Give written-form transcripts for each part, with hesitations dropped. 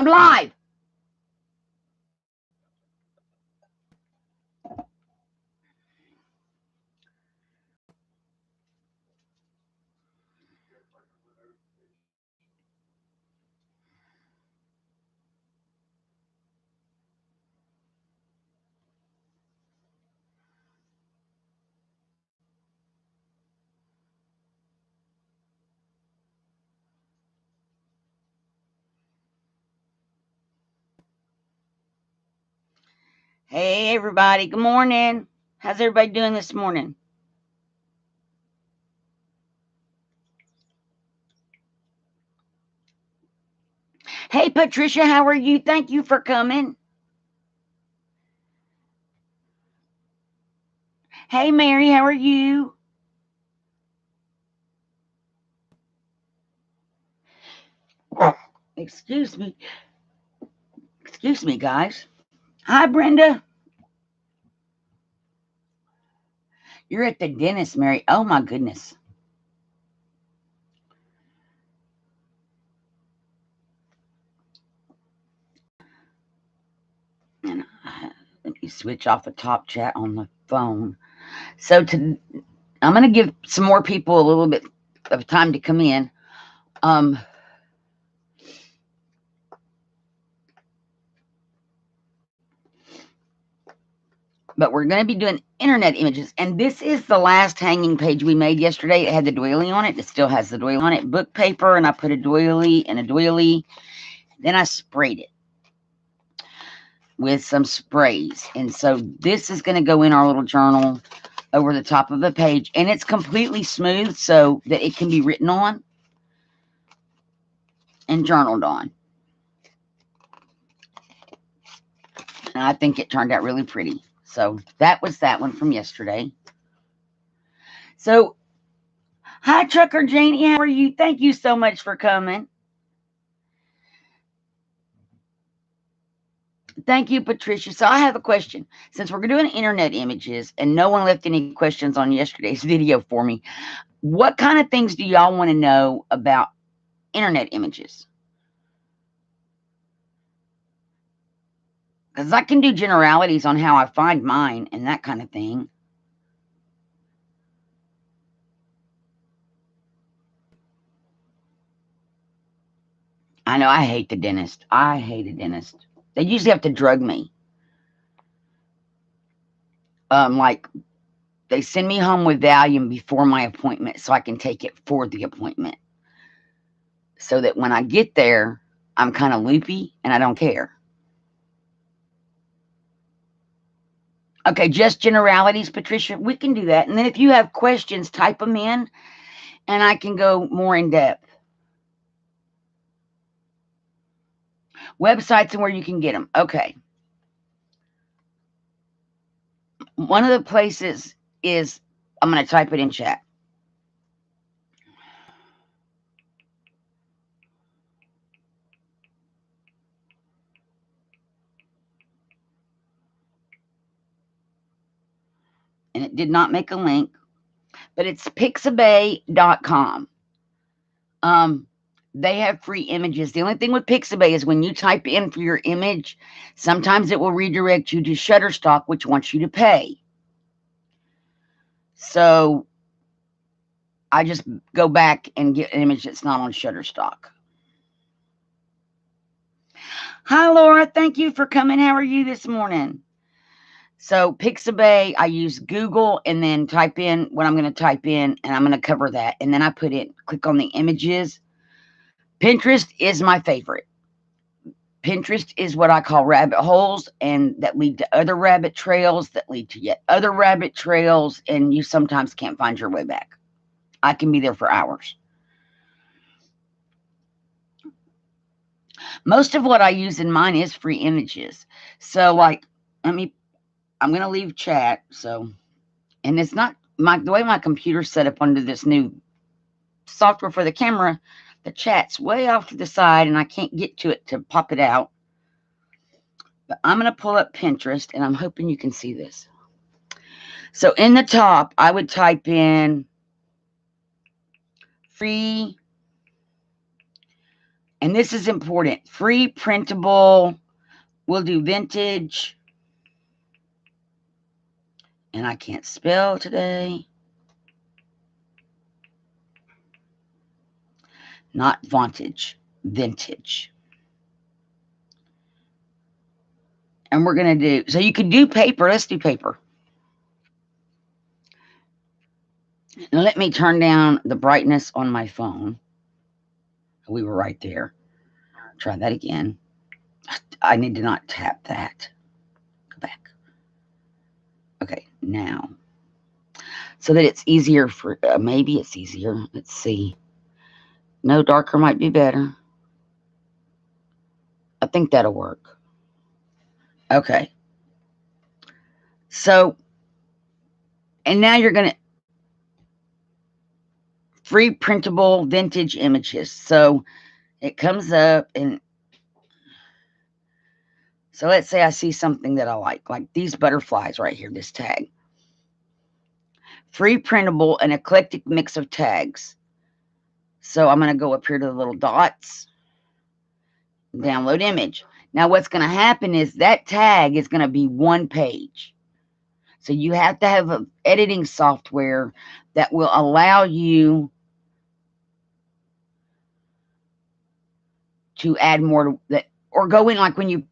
I'm live. Hey, everybody. Good morning. How's everybody doing this morning? Hey, Patricia, how are you? Thank you for coming. Hey, Mary, how are you? Excuse me. Excuse me, guys. Hi, Brenda. You're at the dentist, Mary. Oh, my goodness. And let me switch off the top chat on the phone. So I'm going to give some more people a little bit of time to come in. But we're going to be doing internet images. And this is the last hanging page we made yesterday. It had the doily on it. It still has the doily on it. Book paper, and I put a doily and a doily. Then I sprayed it with some sprays. And so this is going to go in our little journal over the top of the page. And it's completely smooth so that it can be written on and journaled on. And I think it turned out really pretty. So that was that one from yesterday. So, hi, Trucker Janie. How are you? Thank you so much for coming. Thank you, Patricia. So I have a question. Since we're doing internet images and no one left any questions on yesterday's video for me, what kind of things do y'all want to know about internet images? Because I can do generalities on how I find mine and that kind of thing. I know I hate the dentist. I hate a dentist. They usually have to drug me. Like they send me home with Valium before my appointment so I can take it for the appointment. So that when I get there, I'm kind of loopy and I don't care. Okay, just generalities, Patricia. We can do that. And then if you have questions, type them in and I can go more in depth. Websites and where you can get them. Okay. One of the places is, I'm going to type it in chat. And it did not make a link, but it's pixabay.com. They have free images. The only thing with Pixabay is when you type in for your image, sometimes it will redirect you to Shutterstock, which wants you to pay. So I just go back and get an image that's not on Shutterstock. Hi, Laura. Thank you for coming. How are you this morning? So Pixabay, I use Google and then type in what I'm going to type in, and I'm going to cover that. And then I click on the images. Pinterest is my favorite. Pinterest is what I call rabbit holes, and that lead to other rabbit trails that lead to yet other rabbit trails, and you sometimes can't find your way back. I can be there for hours. Most of what I use in mine is free images. So, like, I'm going to leave chat. So, and it's not the way my computer's set up under this new software for the camera. The chat's way off to the side, and I can't get to it to pop it out. But I'm going to pull up Pinterest, and I'm hoping you can see this. So in the top, I would type in free And this is important. Free printable. We'll do vintage. And I can't spell today. Not vantage. Vintage. And we're going to do, so you can do paper. Let's do paper. Now let me turn down the brightness on my phone. We were right there. Try that again. I need to not tap that. Go back. Okay, now. So that it's easier for, maybe it's easier. Let's see. No, darker might be better. I think that'll work. Okay. So, and now you're going to, free printable vintage images. So it comes up and, so let's say I see something that I like these butterflies right here, this tag. Free printable, an eclectic mix of tags. So I'm going to go up here to the little dots, download image. Now what's going to happen is that tag is going to be one page. So you have to have an editing software that will allow you to add more to that, or go in like when you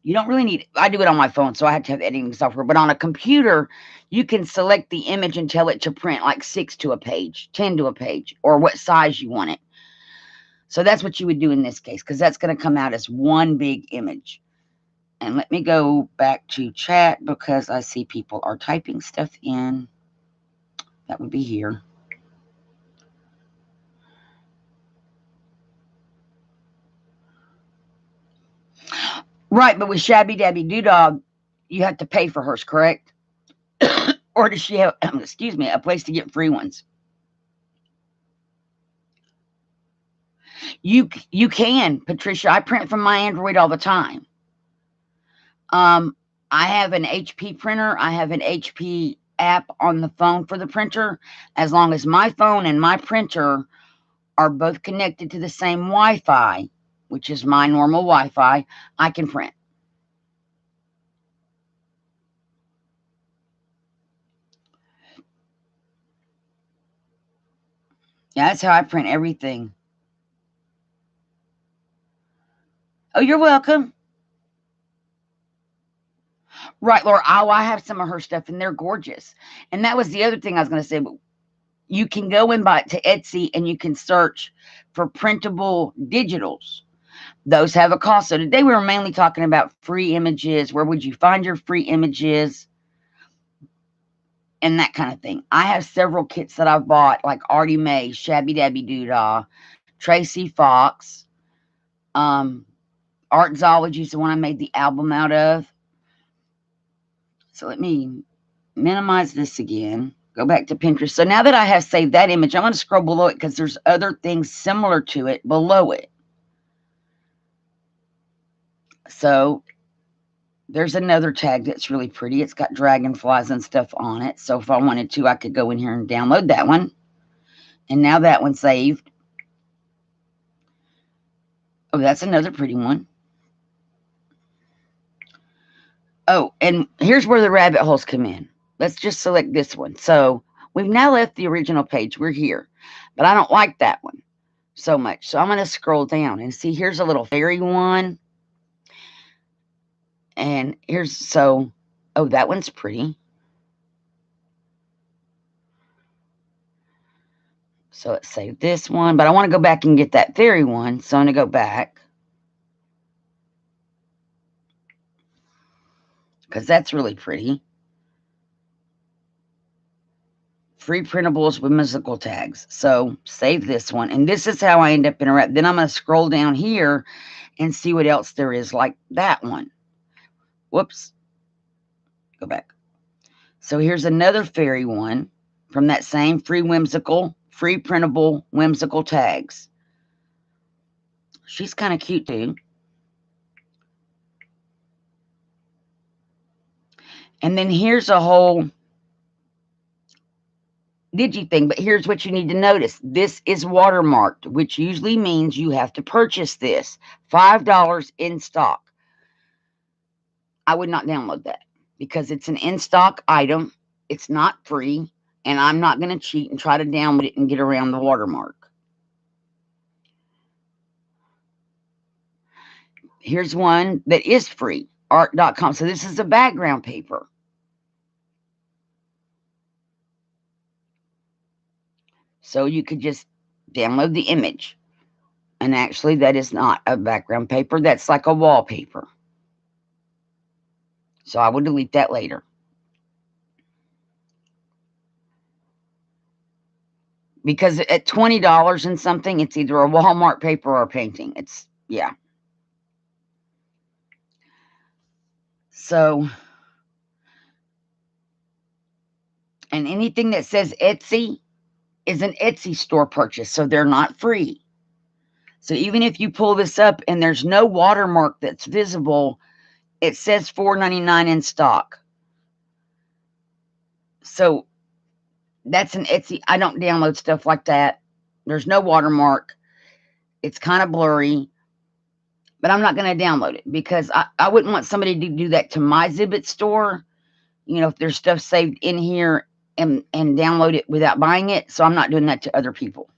don't really need, I do it on my phone, so I have to have editing software, but on a computer, you can select the image and tell it to print like 6 to a page, 10 to a page, or what size you want it. So that's what you would do in this case, because that's going to come out as one big image. And let me go back to chat because I see people are typing stuff in. That would be here. Right, but with Shabby Dabby Doodog, you have to pay for hers, correct? Or does she have, excuse me, a place to get free ones? You can, Patricia. I print from my Android all the time. I have an HP printer. I have an HP app on the phone for the printer. As long as my phone and my printer are both connected to the same Wi-Fi, which is my normal Wi-Fi, I can print. Yeah, that's how I print everything. Oh, you're welcome. Right, Laura. Oh, I have some of her stuff, and they're gorgeous. And that was the other thing I was going to say. But you can go and buy it to Etsy, and you can search for printable digitals. Those have a cost. So today we were mainly talking about free images. Where would you find your free images? And that kind of thing. I have several kits that I've bought, like Artie Mae, Shabby Dabby Doodah, Tracy Fox, Art Zoology is the one I made the album out of. So let me minimize this again. Go back to Pinterest. So now that I have saved that image, I'm going to scroll below it because there's other things similar to it below it. So there's another tag that's really pretty. It's got dragonflies and stuff on it. So if I wanted to, I could go in here and download that one. And now that one's saved. Oh, that's another pretty one. Oh, and here's where the rabbit holes come in. Let's just select this one. So we've now left the original page. We're here. But I don't like that one so much. So I'm going to scroll down and see, here's a little fairy one. And here's, so, oh, that one's pretty. So let's save this one. But I want to go back and get that fairy one. So I'm going to go back. Because that's really pretty. Free printables with musical tags. So save this one. And this is how I end up in a wrap. Then I'm going to scroll down here and see what else there is like that one. Whoops. Go back. So here's another fairy one from that same free printable whimsical tags. She's kind of cute too. And then here's a whole digi thing. But here's what you need to notice. This is watermarked, which usually means you have to purchase this. $5 in stock. I would not download that because it's an in-stock item. It's not free, and I'm not going to cheat and try to download it and get around the watermark. Here's one that is free, art.com. So this is a background paper. So you could just download the image. And actually, that is not a background paper. That's like a wallpaper. So I will delete that later. Because at $20 and something, it's either a Walmart paper or a painting. It's, yeah. So, and anything that says Etsy is an Etsy store purchase. So they're not free. So even if you pull this up and there's no watermark that's visible, it says $4.99 in stock. So that's an Etsy. I don't download stuff like that. There's no watermark. It's kind of blurry, but I'm not going to download it because I wouldn't want somebody to do that to my Zibbet store. You know, if there's stuff saved in here and download it without buying it. So I'm not doing that to other people.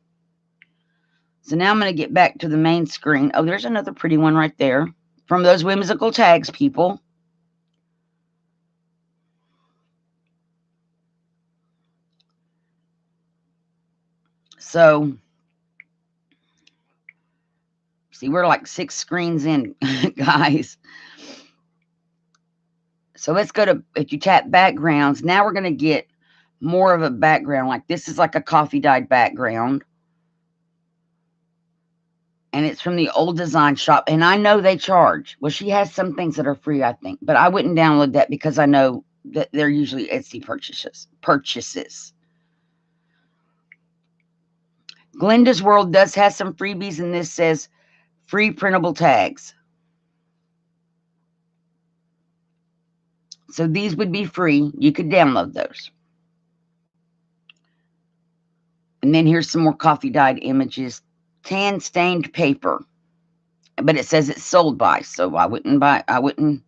So now I'm going to get back to the main screen. Oh, there's another pretty one right there from those whimsical tags people. So, see, we're like 6 screens in, guys. So let's go to, if you tap backgrounds, now we're going to get more of a background. Like this is like a coffee dyed background. And it's from the old design shop. And I know they charge. Well, she has some things that are free, I think. But I wouldn't download that because I know that they're usually Etsy purchases. Glenda's World does have some freebies, and this says free printable tags. So these would be free. You could download those. And then here's some more coffee dyed images. Tan stained paper. But it says it's sold by, so I wouldn't.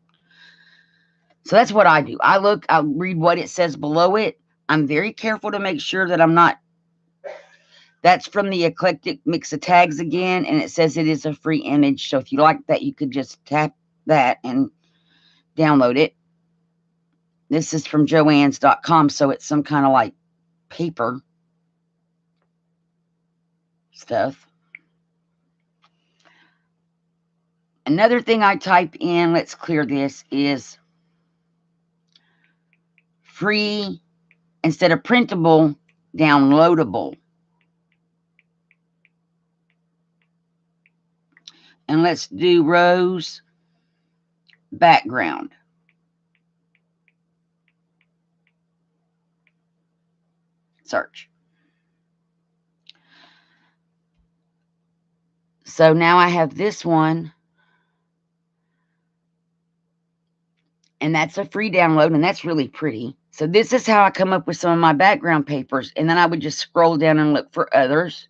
So that's what I do. I read what it says below it. I'm very careful to make sure that I'm not. That's from the Eclectic Mix of Tags again, and it says it is a free image. So if you like that, you could just tap that and download it. This is from joannes.com, so it's some kind of like paper stuff. Another thing I type in, let's clear this, is free instead of printable, downloadable. And let's do Rose background. Search. So now I have this one. And that's a free download, and that's really pretty. So this is how I come up with some of my background papers. And then I would just scroll down and look for others.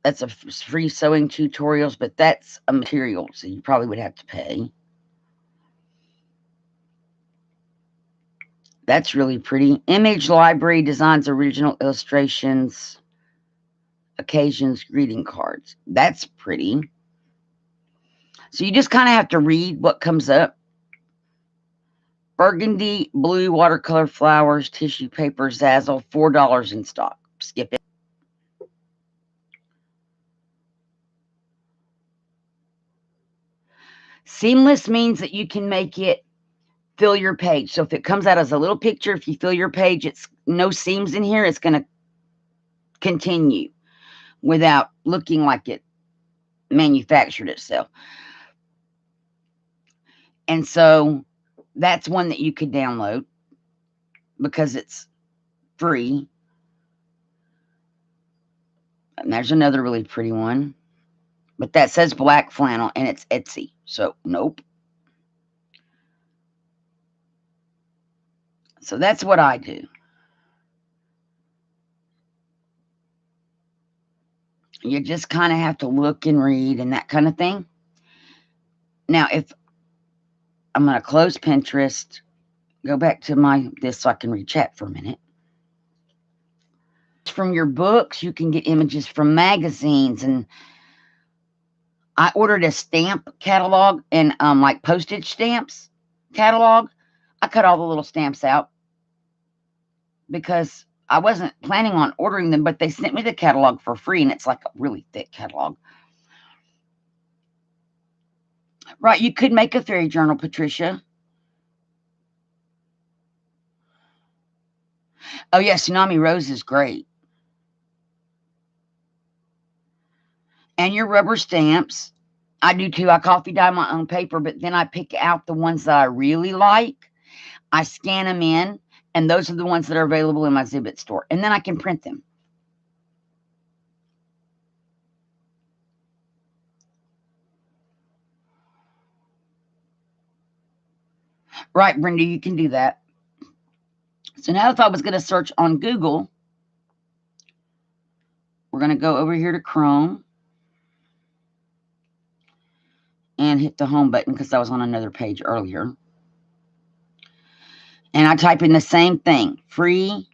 That's a free sewing tutorials, but that's a material, so you probably would have to pay. That's really pretty. Image library designs original illustrations, occasions, greeting cards. That's pretty. So you just kind of have to read what comes up. Burgundy, blue, watercolor flowers, tissue paper, Zazzle, $4 in stock. Skip it. Seamless means that you can make it fill your page. So if it comes out as a little picture, if you fill your page, it's no seams in here, it's going to continue without looking like it manufactured itself. And so that's one that you could download because it's free. And there's another really pretty one. But that says black flannel and it's Etsy. So nope. So that's what I do. You just kind of have to look and read and that kind of thing. Now, if I'm going to close Pinterest, go back to this so I can read chat for a minute. From your books, you can get images from magazines, and I ordered a stamp catalog and like postage stamps catalog. I cut all the little stamps out because I wasn't planning on ordering them, but they sent me the catalog for free, and it's like a really thick catalog. Right, you could make a fairy journal, Patricia. Oh yeah, Tsunami Rose is great. And your rubber stamps. I do too. I coffee dye my own paper, but then I pick out the ones that I really like. I scan them in, and those are the ones that are available in my Zibbet store. And then I can print them. Right, Brenda, you can do that. So now if I was going to search on Google, we're going to go over here to Chrome and hit the home button because I was on another page earlier. And I type in the same thing, free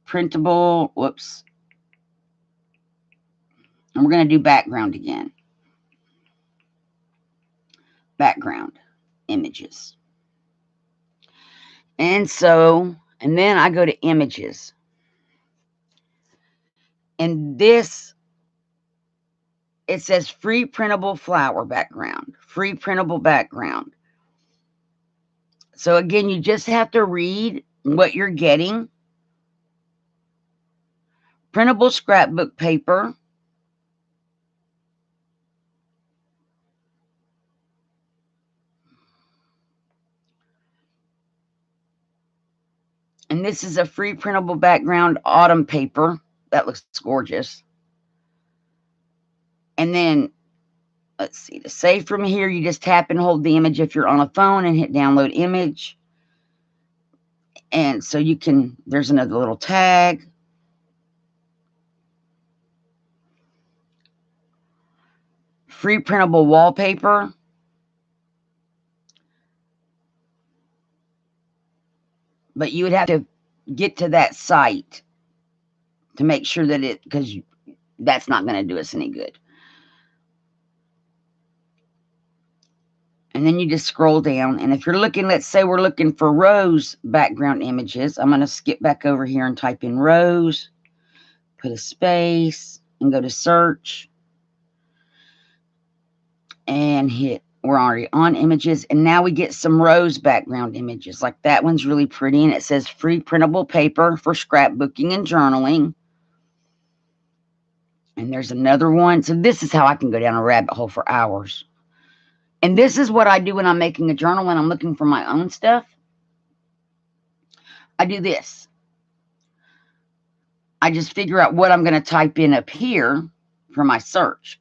printable, whoops. And we're going to do background again. Background images. And then I go to images. And this, it says free printable flower background, free printable background. So again, you just have to read what you're getting. Printable scrapbook paper. And this is a free printable background autumn paper. That looks gorgeous. And then, let's see, to save from here, you just tap and hold the image if you're on a phone and hit download image. And so you can, there's another little tag. Free printable wallpaper. But you would have to get to that site to make sure that because that's not going to do us any good. And then you just scroll down. And if you're looking, let's say we're looking for rose background images. I'm going to skip back over here and type in rose, put a space, and go to search. And we're already on images. And now we get some rose background images. Like that one's really pretty. And it says free printable paper for scrapbooking and journaling. And there's another one. So this is how I can go down a rabbit hole for hours. And this is what I do when I'm making a journal and I'm looking for my own stuff. I do this. I just figure out what I'm going to type in up here for my search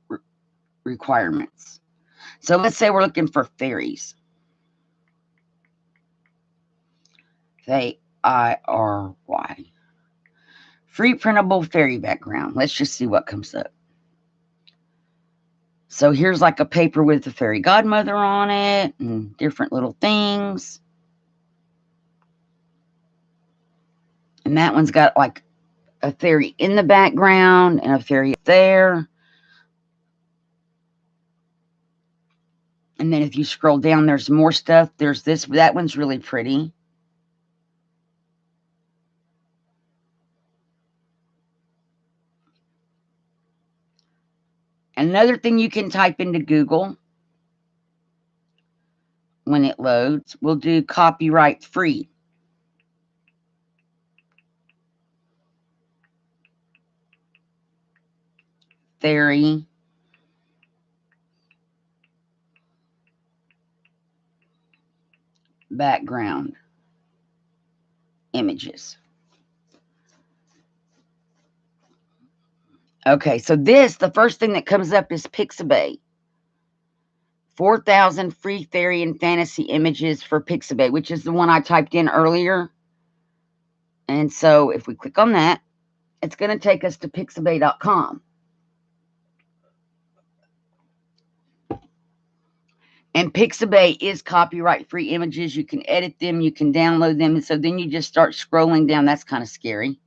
requirements. So let's say we're looking for fairies. F-A-I-R-Y. Free printable fairy background. Let's just see what comes up. So here's like a paper with the fairy godmother on it and different little things. And that one's got like a fairy in the background and a fairy up there. And then if you scroll down, there's more stuff. There's this. That one's really pretty. Another thing you can type into Google when it loads, we'll do copyright free. Fairy background images. Okay, so the first thing that comes up is Pixabay. 4,000 free fairy and fantasy images for Pixabay, which is the one I typed in earlier. And so if we click on that, it's going to take us to pixabay.com. And Pixabay is copyright-free images. You can edit them. You can download them. And so then you just start scrolling down. That's kind of scary.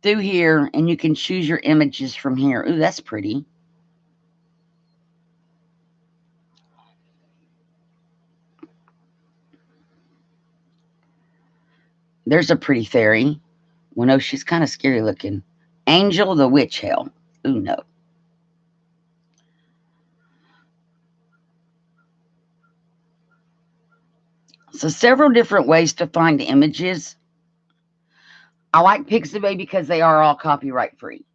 Through here, and you can choose your images from here. Ooh, that's pretty. There's a pretty fairy. Well, no, she's kind of scary looking. Angel the Witch Hell. Ooh, no. So several different ways to find images. I like Pixabay because they are all copyright free.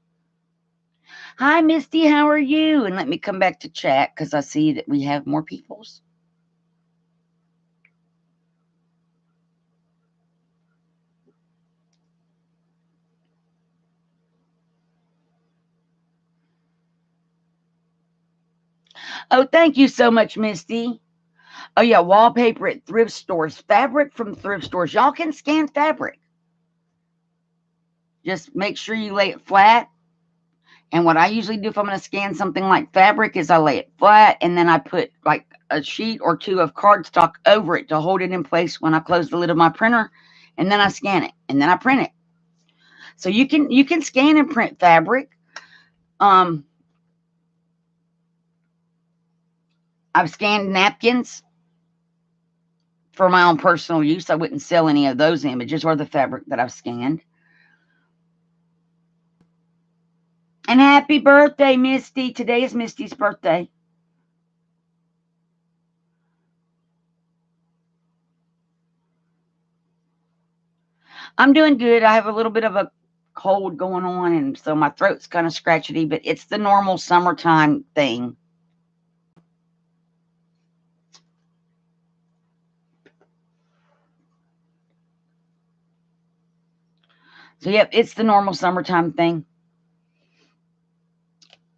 Hi, Misty. How are you? And let me come back to chat because I see that we have more peoples. Oh, thank you so much, Misty. Oh, yeah, wallpaper at thrift stores. Fabric from thrift stores. Y'all can scan fabric. Just make sure you lay it flat. And what I usually do if I'm going to scan something like fabric is I lay it flat and then I put like a sheet or two of cardstock over it to hold it in place when I close the lid of my printer. And then I scan it and then I print it. So you can scan and print fabric. I've scanned napkins for my own personal use. I wouldn't sell any of those images or the fabric that I've scanned. And happy birthday, Misty. Today is Misty's birthday. I'm doing good. I have a little bit of a cold going on, and so my throat's kind of scratchy, but it's the normal summertime thing. So, yep, it's the normal summertime thing.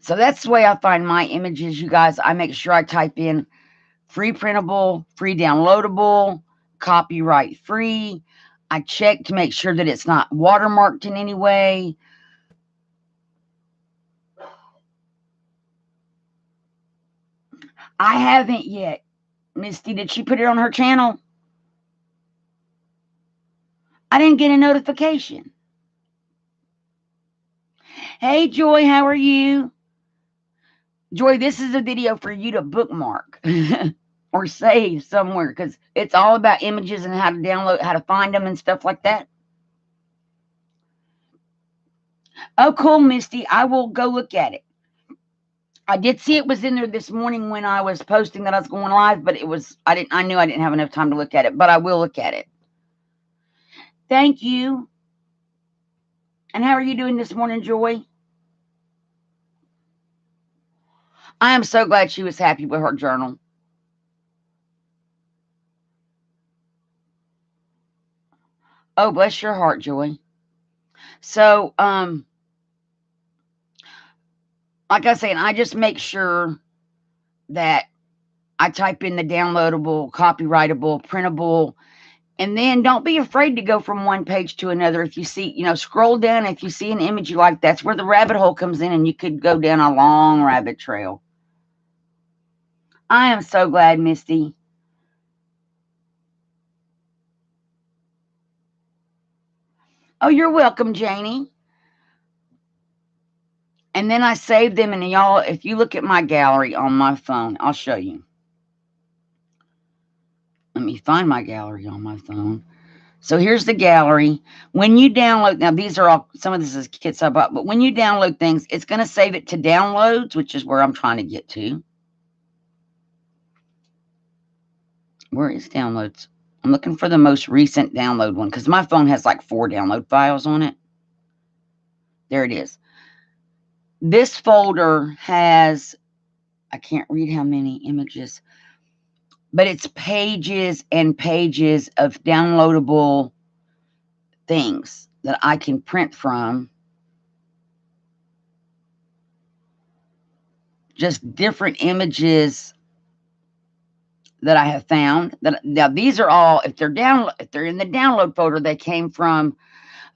So that's the way I find my images, you guys. I make sure I type in free printable, free downloadable, copyright free. I check to make sure that it's not watermarked in any way. I haven't yet. Misty, did she put it on her channel? I didn't get a notification. Hey, Joy, how are you? Joy, this is a video for you to bookmark or save somewhere because it's all about images and how to download, how to find them and stuff like that. Oh, cool, Misty. I will go look at it. I did see it was in there this morning when I was posting that I was going live, but I knew I didn't have enough time to look at it, but I will look at it. Thank you. And how are you doing this morning, Joy? I am so glad she was happy with her journal. Oh, bless your heart, Joy. So, like I said, I just make sure that I type in the downloadable, copyrightable, printable, and then don't be afraid to go from one page to another. If you see, scroll down. If you see an image you like, that's where the rabbit hole comes in, and you could go down a long rabbit trail. I am so glad, Misty. Oh, you're welcome, Janie. And then I saved them, and y'all, if you look at my gallery on my phone, I'll show you. Let me find my gallery on my phone. So here's the gallery. When you download, now these are all, some of this is kits I bought, but when you download things, it's going to save it to downloads, which is where I'm trying to get to. Where is downloads? I'm looking for the most recent download one because my phone has like 4 download files on it. There it is. This folder has, I can't read how many images, but it's pages and pages of downloadable things that I can print from. just different images that I have found. Now these are all, if they're in the download folder, they came from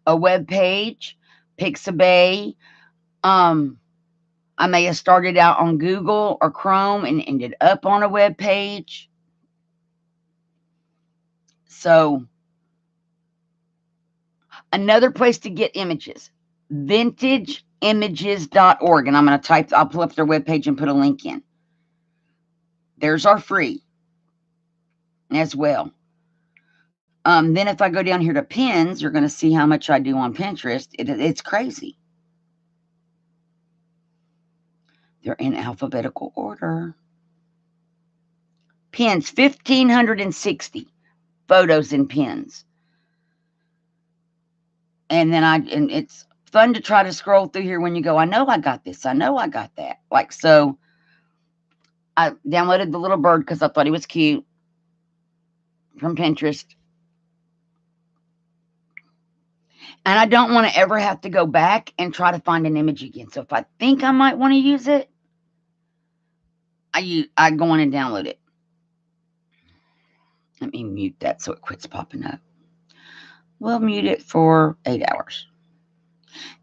a web page, Pixabay. I may have started out on Google or Chrome and ended up on a web page. So another place to get images, vintageimages.org. And I'll pull up their webpage and put a link in. There's our free as well. Then if I go down here to pins, you're going to see how much I do on Pinterest. It's crazy. They're in alphabetical order. Pins, 1,560 photos in pins. And it's fun to try to scroll through here when you go, I know I got this. I know I got that. Like, so I downloaded the little bird because I thought he was cute from Pinterest. And I don't want to ever have to go back and try to find an image again. So if I think I might want to use it, I go on and download it. Let me mute that so it quits popping up. We'll mute it for 8 hours.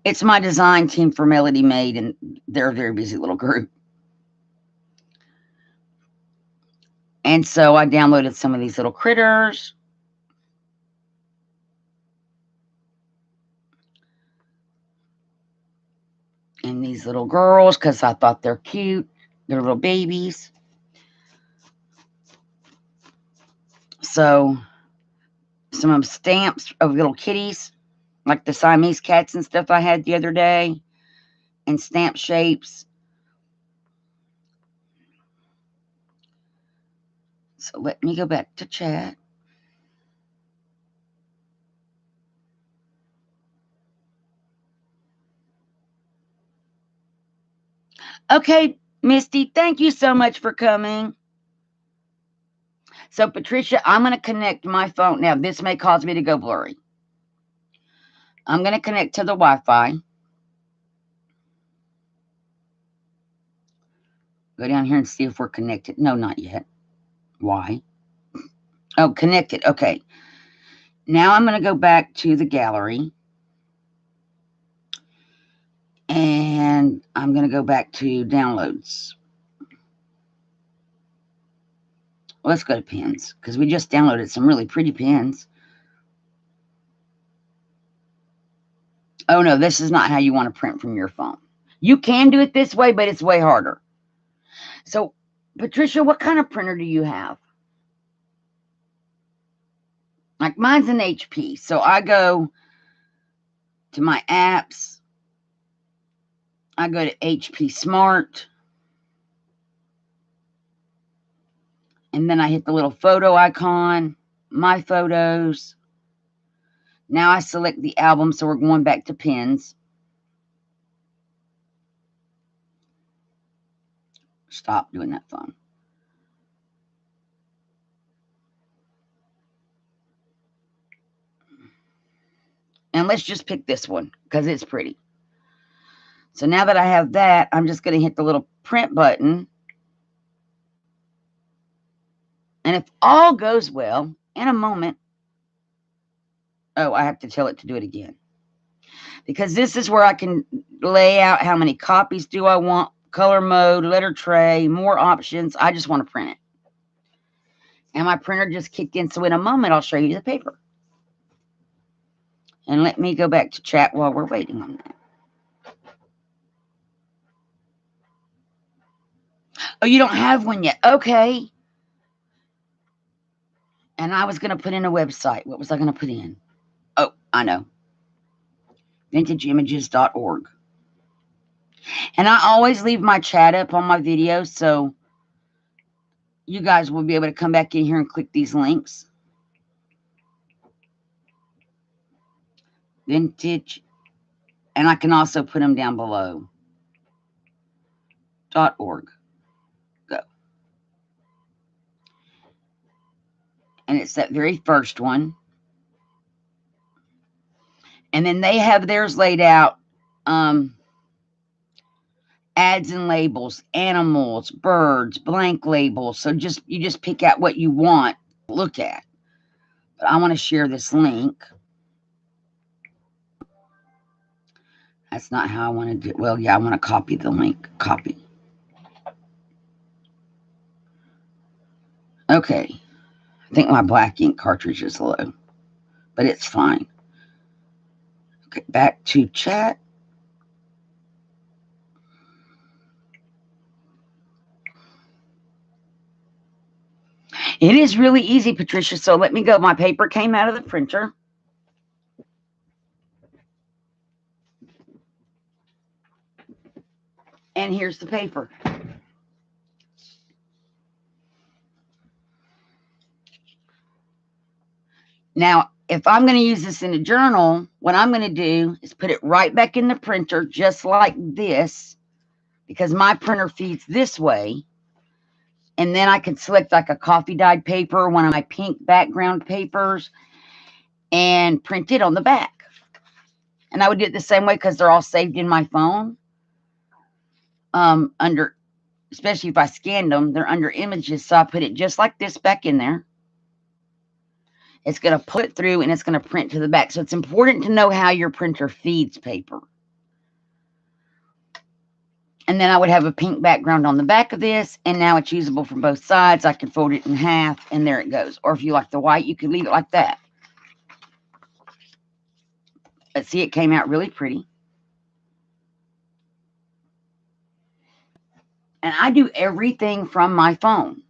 It's my design team for Melody Made, and they're a very busy little group. And so I downloaded some of these little critters. And these little girls, because I thought they're cute. They're little babies. So some of them stamps of little kitties, like the Siamese cats and stuff I had the other day, and stamp shapes. So let me go back to chat. Okay, Misty, thank you so much for coming. So, Patricia, I'm going to connect my phone. Now, this may cause me to go blurry. I'm going to connect to the Wi-Fi. Go down here and see if we're connected. No, not yet. Why? Oh, connected. Okay. Now I'm going to go back to the gallery. And I'm going to go back to downloads. Let's go to pins, because we just downloaded some really pretty pins. Oh, no, this is not how you want to print from your phone. You can do it this way, but it's way harder. So, Patricia, what kind of printer do you have? Like mine's an HP. So I go to my apps. I go to HP Smart. And then I hit the little photo icon, my photos. Now I select the album, so we're going back to pins. Stop doing that phone. And let's just pick this one because it's pretty. So now that I have that, I'm just going to hit the little print button. And if all goes well, in a moment, oh, I have to tell it to do it again. Because this is where I can lay out how many copies do I want, color mode, letter tray, more options. I just want to print it. And my printer just kicked in, so in a moment, I'll show you the paper. And let me go back to chat while we're waiting on that. Oh, you don't have one yet? Okay. And I was going to put in a website. What was I going to put in? Oh, I know. Vintageimages.org. And I always leave my chat up on my videos, so you guys will be able to come back in here and click these links. Vintage. And I can also put them down below. .org. Go. And it's that very first one. And then they have theirs laid out ads and labels, animals, birds, blank labels. So you just pick out what you want to look at. But I want to share this link. That's not how I want to do it. Well, yeah, I want to copy the link. Copy. Okay. I think my black ink cartridge is low, but it's fine. Okay, back to chat. It is really easy, Patricia. So let me go. My paper came out of the printer. And here's the paper. Now, if I'm going to use this in a journal, what I'm going to do is put it right back in the printer, just like this, because my printer feeds this way. And then I can select like a coffee dyed paper, one of my pink background papers, and print it on the back. And I would do it the same way because they're all saved in my phone. Under, especially if I scanned them, they're under images. So I put it just like this back in there. It's going to pull it through and it's going to print to the back. So it's important to know how your printer feeds paper. And then I would have a pink background on the back of this. And now it's usable from both sides. I can fold it in half and there it goes. Or if you like the white, you could leave it like that. But see, it came out really pretty. And I do everything from my phone.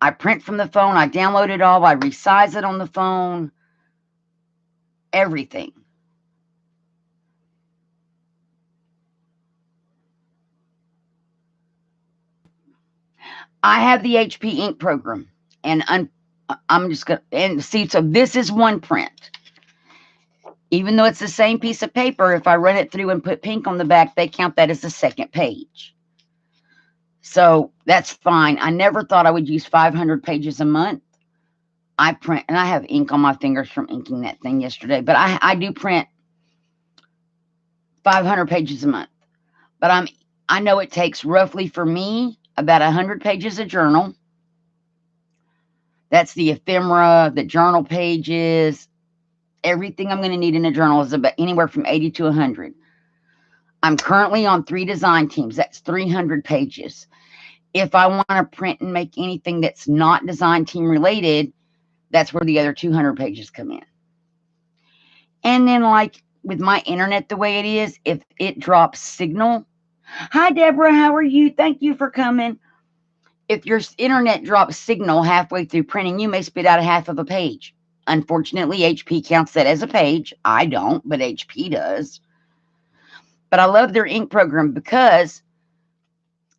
I print from the phone. I download it all. I resize it on the phone. Everything. I have the HP ink program. And I'm just going to, and see, so this is one print. Even though it's the same piece of paper, if I run it through and put pink on the back, they count that as the second page. So that's fine. I never thought I would use 500 pages a month. I print, and I have ink on my fingers from inking that thing yesterday, but I do print 500 pages a month. But I know it takes roughly for me about 100 pages a journal. That's the ephemera, the journal pages. Everything I'm going to need in a journal is about anywhere from 80 to 100. I'm currently on 3 design teams. That's 300 pages. If I want to print and make anything that's not design team related, that's where the other 200 pages come in. And then like with my internet the way it is, if it drops signal. Hi, Deborah. How are you? Thank you for coming. If your internet drops signal halfway through printing, you may spit out a half of a page. Unfortunately, HP counts that as a page. I don't, but HP does. But I love their ink program because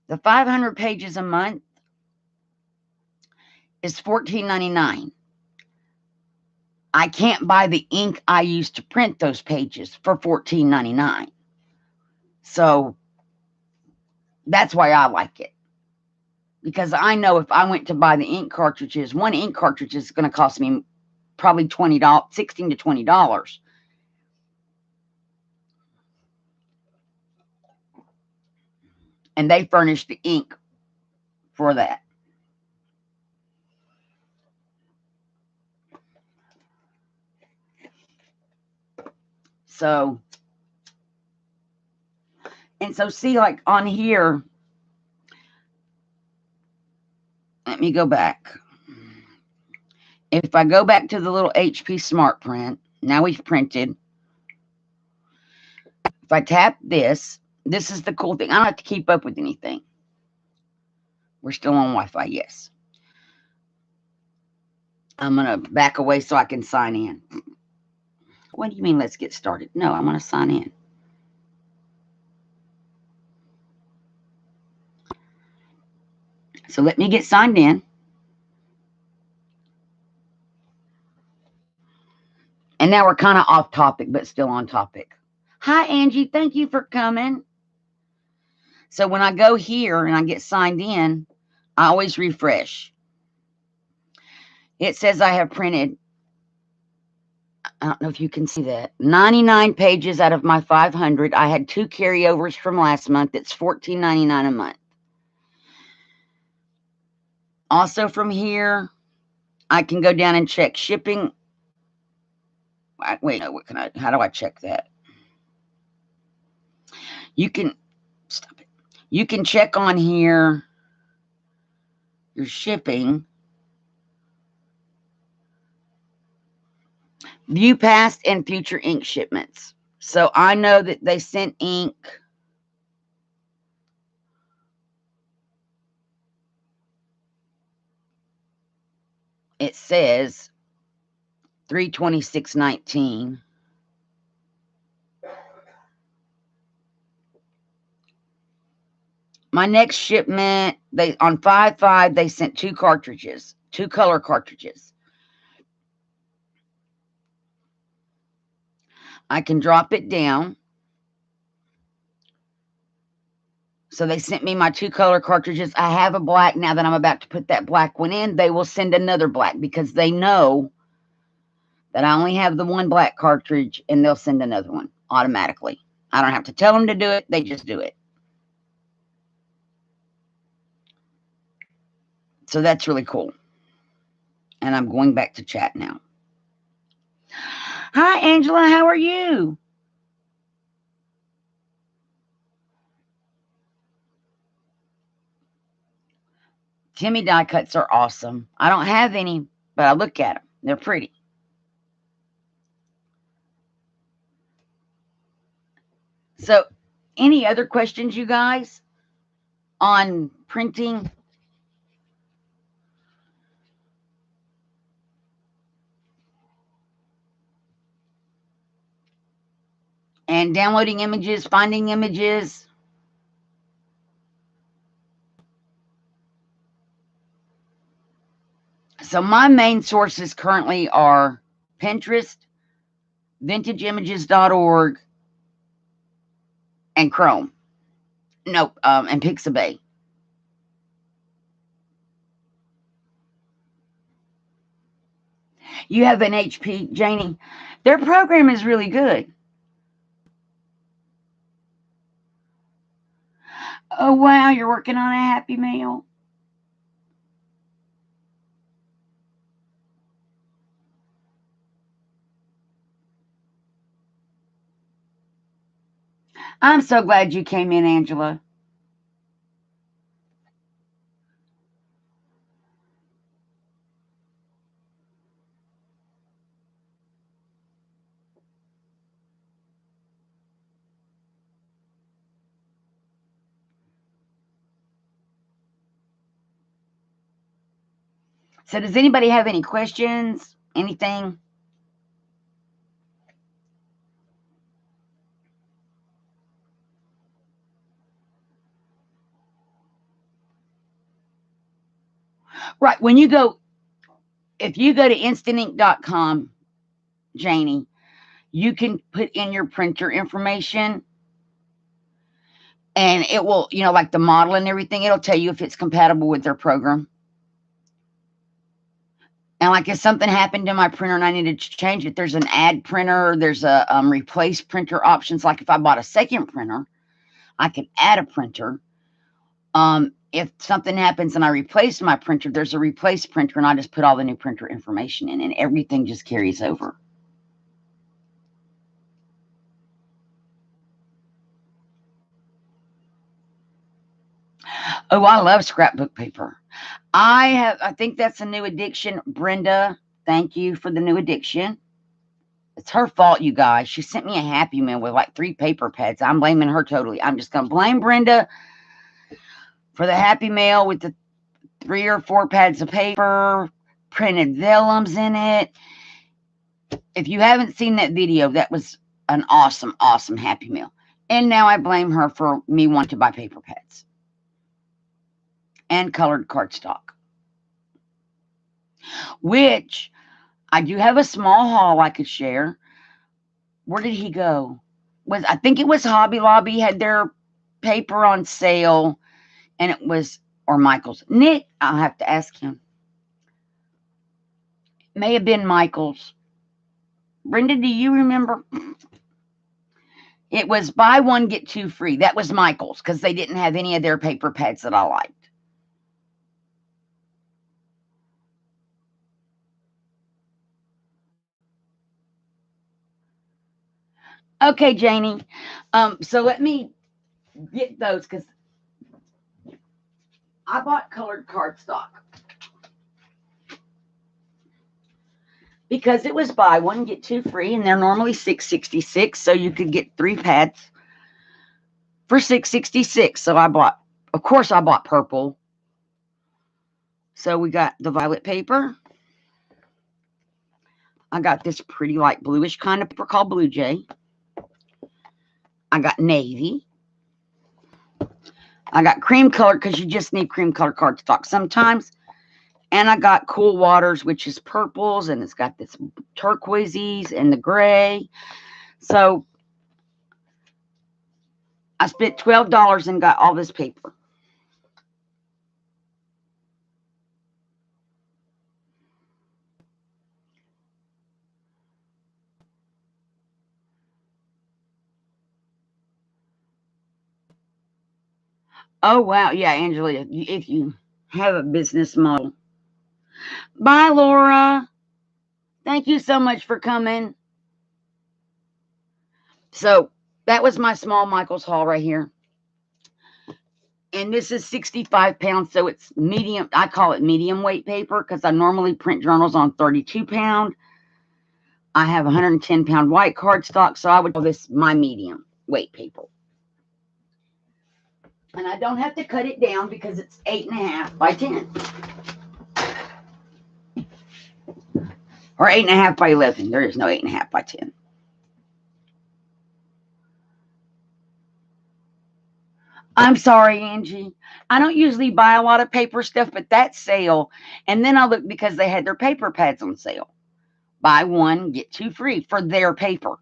the 500 pages a month is $14.99. I can't buy the ink I use to print those pages for $14.99. So that's why I like it. Because I know if I went to buy the ink cartridges, one ink cartridge is going to cost me probably $16 to $20. And they furnish the ink for that. So, and so see, like on here, let me go back. If I go back to the little HP Smart Print, now we've printed. If I tap this, this is the cool thing. I don't have to keep up with anything. We're still on Wi-Fi, yes. I'm going to back away so I can sign in. What do you mean, let's get started? No, I'm going to sign in. So let me get signed in. And now we're kind of off topic, but still on topic. Hi, Angie. Thank you for coming. So when I go here and I get signed in, I always refresh. It says I have printed I don't know if you can see that. 99 pages out of my 500. I had 2 carryovers from last month. It's $14.99 a month. Also from here, I can go down and check shipping. Wait, no, how do I check that? You can, stop it. You can check on here your shipping. View past and future ink shipments. So I know that they sent ink. It says 3/26/19. My next shipment, on 5/5, they sent 2 cartridges, 2 color cartridges. I can drop it down. So they sent me my 2 color cartridges. I have a black. Now that I'm about to put that black one in, they will send another black because they know that I only have the one black cartridge, and they'll send another one automatically. I don't have to tell them to do it. They just do it. So that's really cool. And I'm going back to chat now. Hi, Angela. How are you? Timmy die cuts are awesome. I don't have any, but I look at them. They're pretty. So, any other questions, you guys, on printing? And downloading images, finding images? So my main sources currently are Pinterest, vintageimages.org, and Chrome. Nope, and Pixabay. You have an HP, Janie. Their program is really good. Oh, wow, you're working on a Happy Meal. I'm so glad you came in, Angela. So does anybody have any questions? Anything? Right. If you go to instantink.com, Janie, you can put in your printer information and it will, like the model and everything, it'll tell you if it's compatible with their program. And like if something happened to my printer and I needed to change it, there's an add printer, there's a replace printer options. Like if I bought a second printer, I could add a printer. If something happens and I replace my printer, there's a replace printer, and I just put all the new printer information in, and everything just carries over. Oh, I love scrapbook paper. I think that's a new addiction. Brenda, thank you for the new addiction. It's her fault, you guys. She sent me a Happy Meal with like 3 paper pads. I'm blaming her totally. I'm just going to blame Brenda for the Happy Meal with the 3 or 4 pads of paper, printed vellums in it. If you haven't seen that video, that was an awesome, awesome Happy Meal. And now I blame her for me wanting to buy paper pads and colored cardstock, which I do have a small haul I could share. Where did he go? I think it was Hobby Lobby had their paper on sale, and it was, or Michael's. Nick, I'll have to ask him. It may have been Michael's. Brenda, do you remember? It was buy one, get two free. That was Michael's because they didn't have any of their paper pads that I liked. Okay, Janie. So let me get those because I bought colored cardstock because it was buy one, get two free, and they're normally $6.66, so you could get 3 pads for $6.66. So I bought, of course, I bought purple. So we got the violet paper. I got this pretty light bluish kind of paper called Blue Jay. I got navy. I got cream color because you just need cream color cardstock sometimes. And I got Cool Waters, which is purples, and it's got this turquoises and the gray. So I spent $12 and got all this paper. Oh, wow. Yeah, Angela, if you have a business model. Bye, Laura. Thank you so much for coming. So that was my small Michael's haul right here. And this is 65 pounds, so it's medium. I call it medium weight paper because I normally print journals on 32 pound. I have 110 pound white cardstock, so I would call this my medium weight paper. And I don't have to cut it down because it's 8.5 by 10. Or 8.5 by 11. There is no 8.5 by 10. I'm sorry, Angie. I don't usually buy a lot of paper stuff, but that's sale. And then I looked because they had their paper pads on sale. Buy one, get two free for their paper.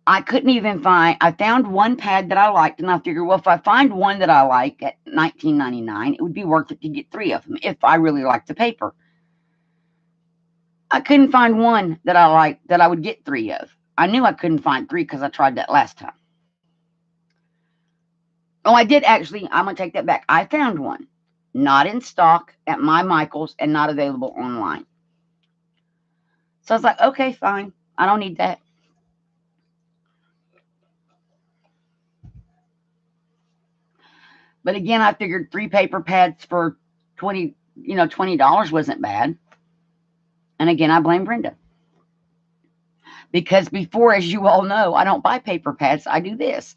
I couldn't even I found one pad that I liked, and I figured, well, if I find one that I like at $19.99, it would be worth it to get 3 of them if I really like the paper. I couldn't find one that I liked that I would get 3 of. I knew I couldn't find 3 because I tried that last time. Oh, I did actually. I'm going to take that back. I found one. Not in stock at my Michael's and not available online. So I was like, okay, fine. I don't need that. But again, I figured 3 paper pads for $20 wasn't bad. And again, I blame Brenda. Because before, as you all know, I don't buy paper pads. I do this.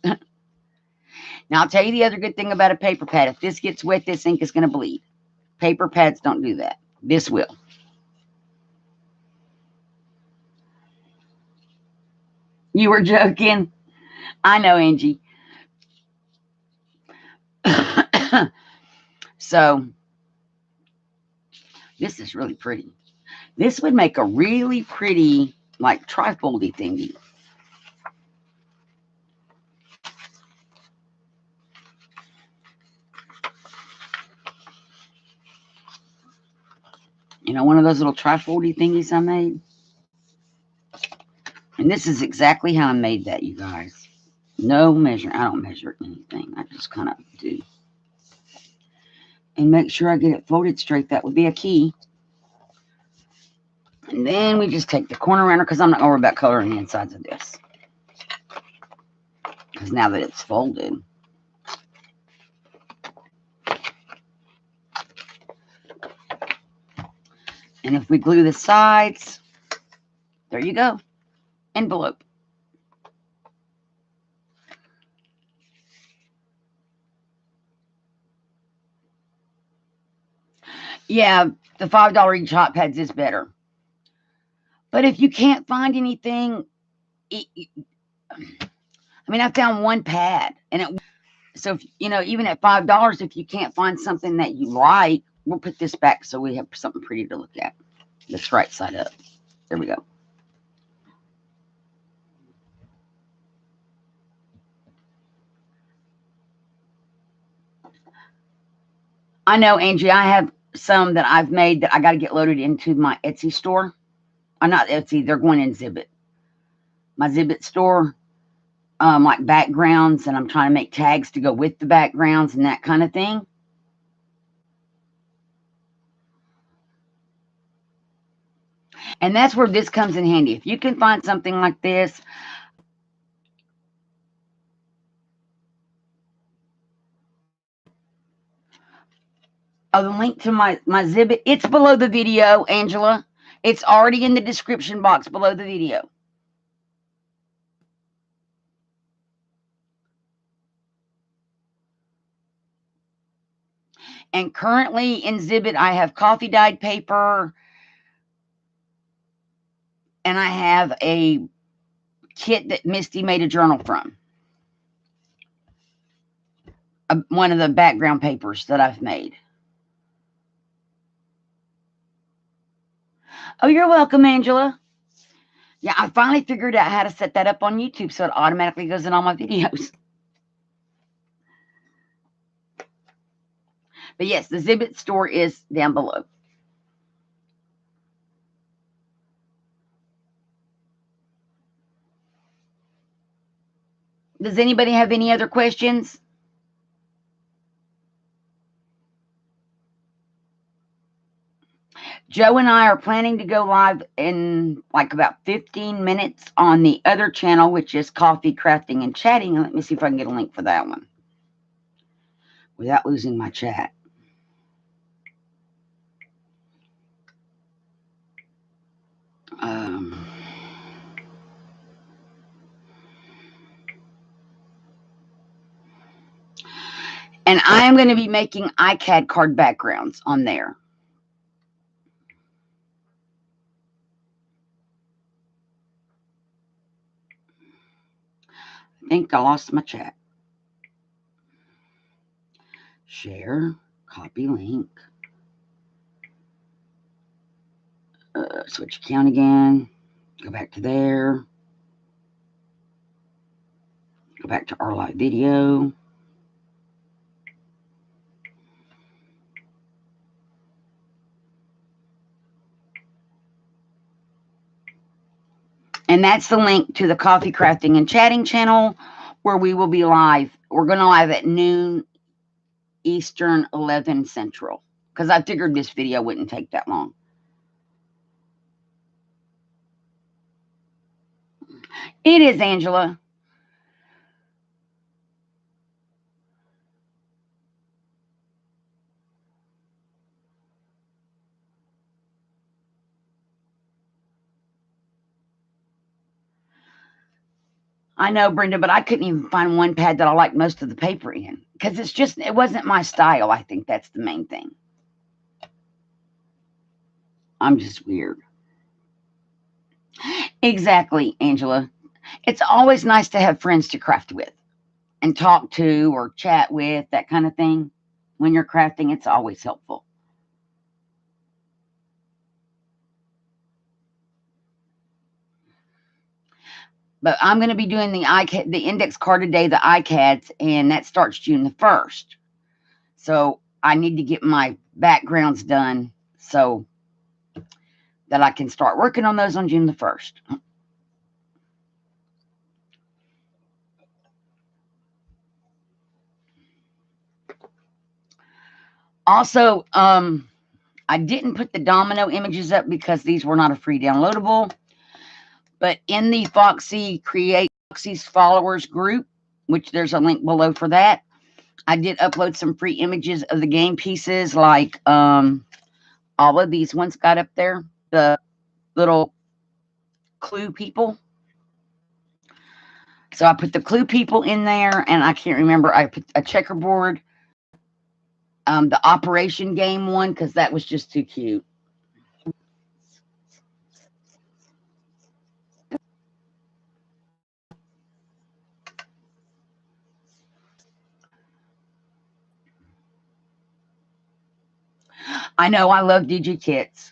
Now, I'll tell you the other good thing about a paper pad. If this gets wet, this ink is going to bleed. Paper pads don't do that. This will. You were joking. I know, Angie. So, this is really pretty. This would make a really pretty, like, trifoldy thingy. You know, one of those little trifoldy thingies I made. And this is exactly how I made that, you guys. No measure. I don't measure anything. I just kind of do. And make sure I get it folded straight. That would be a key. And then we just take the corner rounder because I'm not going to worry about coloring the insides of this. Because now that it's folded. And if we glue the sides, there you go. Envelope. Yeah, the $5 each hot pads is better. But if you can't find anything, I mean, I found one pad, and so if, even at $5, if you can't find something that you like, we'll put this back so we have something pretty to look at. That's right side up. There we go. I know, Angie, I have some that I've made that I got to get loaded into my Etsy store. not Etsy, they're going in Zibbet. My Zibbet store, like backgrounds, and I'm trying to make tags to go with the backgrounds and that kind of thing. And that's where this comes in handy. If you can find something like this, the link to my Zibbet, it's below the video, Angela. It's already in the description box below the video. And currently in Zibbet, I have coffee dyed paper, and I have a kit that Misty made a journal from. One of the background papers that I've made. Oh, you're welcome, Angela. Yeah, I finally figured out how to set that up on YouTube so it automatically goes in all my videos. But yes, the Zibbet store is down below. Does anybody have any other questions? Joe and I are planning to go live in like about 15 minutes on the other channel, which is Coffee, Crafting, and Chatting. Let me see if I can get a link for that one without losing my chat. And I am going to be making iCAD card backgrounds on there. I think I lost my chat. Share, copy link. Switch account again. Go back to there. Go back to our live video. And that's the link to the Coffee, Crafting, and Chatting channel where we will be live. We're going to live at noon Eastern, 11 Central. Because I figured this video wouldn't take that long. It is, Angela. I know, Brenda, but I couldn't even find one pad that I liked most of the paper in. Because it wasn't my style. I think that's the main thing. I'm just weird. Exactly, Angela. It's always nice to have friends to craft with and talk to or chat with, that kind of thing. When you're crafting, it's always helpful. But I'm going to be doing the index card today, the iCads, and that starts June the 1st. So I need to get my backgrounds done so that I can start working on those on June the 1st. Also, I didn't put the domino images up because these were not a free downloadable. But in the Foxy's followers group, which there's a link below for that, I did upload some free images of the game pieces, like all of these ones got up there, the little clue people. So I put the clue people in there, and I can't remember. I put a checkerboard, the operation game one, because that was just too cute. I know, I love DigiKits.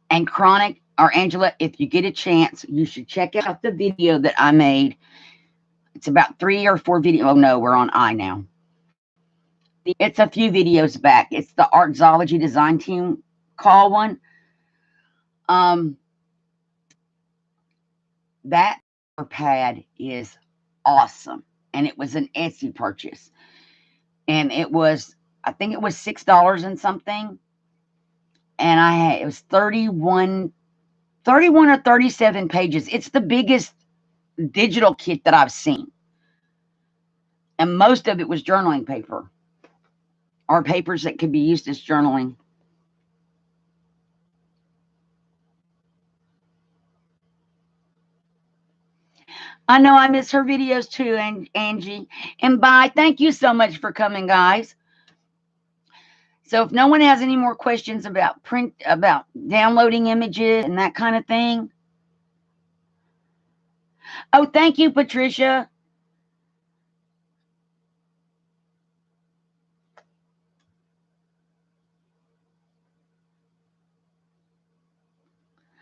And Chronic, or Angela, if you get a chance, you should check out the video that I made. It's about 3 or 4 videos. Oh, no, we're on I now. It's a few videos back. It's the Artology Design Team call one. That pad is awesome. And it was an Etsy purchase. And it was, I think it was $6 and something. And it was 31 or 37 pages. It's the biggest digital kit that I've seen. And most of it was journaling paper, or papers that could be used as journaling. I know I miss her videos too, Angie. And bye. Thank you so much for coming, guys. So if no one has any more questions about downloading images and that kind of thing. Oh, thank you, Patricia.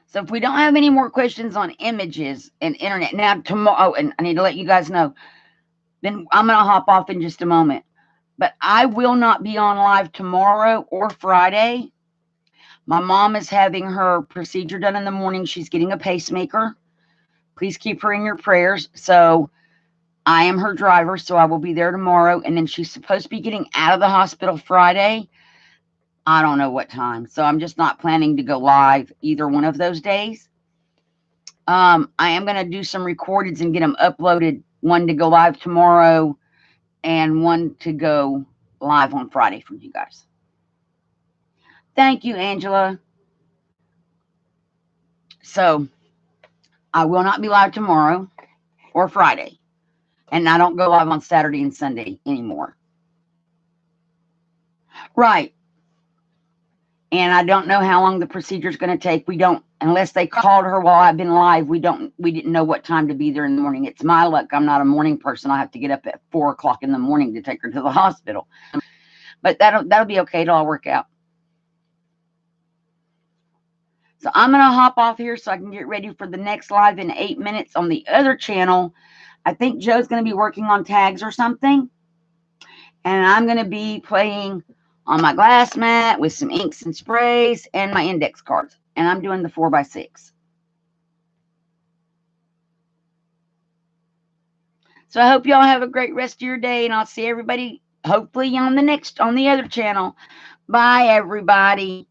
So if we don't have any more questions on images and internet, now tomorrow, and I need to let you guys know, then I'm going to hop off in just a moment. But I will not be on live tomorrow or Friday. My mom is having her procedure done in the morning. She's getting a pacemaker. Please keep her in your prayers. So I am her driver, so I will be there tomorrow. And then she's supposed to be getting out of the hospital Friday. I don't know what time. So I'm just not planning to go live either one of those days. I am going to do some recordings and get them uploaded. One to go live tomorrow and one to go live on Friday for you guys. Thank you, Angela. So I will not be live tomorrow or Friday. And I don't go live on Saturday and Sunday anymore. Right. And I don't know how long the procedure is going to take. We don't, unless they called her while I've been live, we didn't know what time to be there in the morning. It's my luck. I'm not a morning person. I have to get up at 4 o'clock in the morning to take her to the hospital. But that'll be okay. It'll all work out. So I'm going to hop off here so I can get ready for the next live in 8 minutes on the other channel. I think Joe's going to be working on tags or something. And I'm going to be playing on my glass mat with some inks and sprays and my index cards. And I'm doing the 4x6. So I hope y'all have a great rest of your day. And I'll see everybody hopefully on the other channel. Bye, everybody.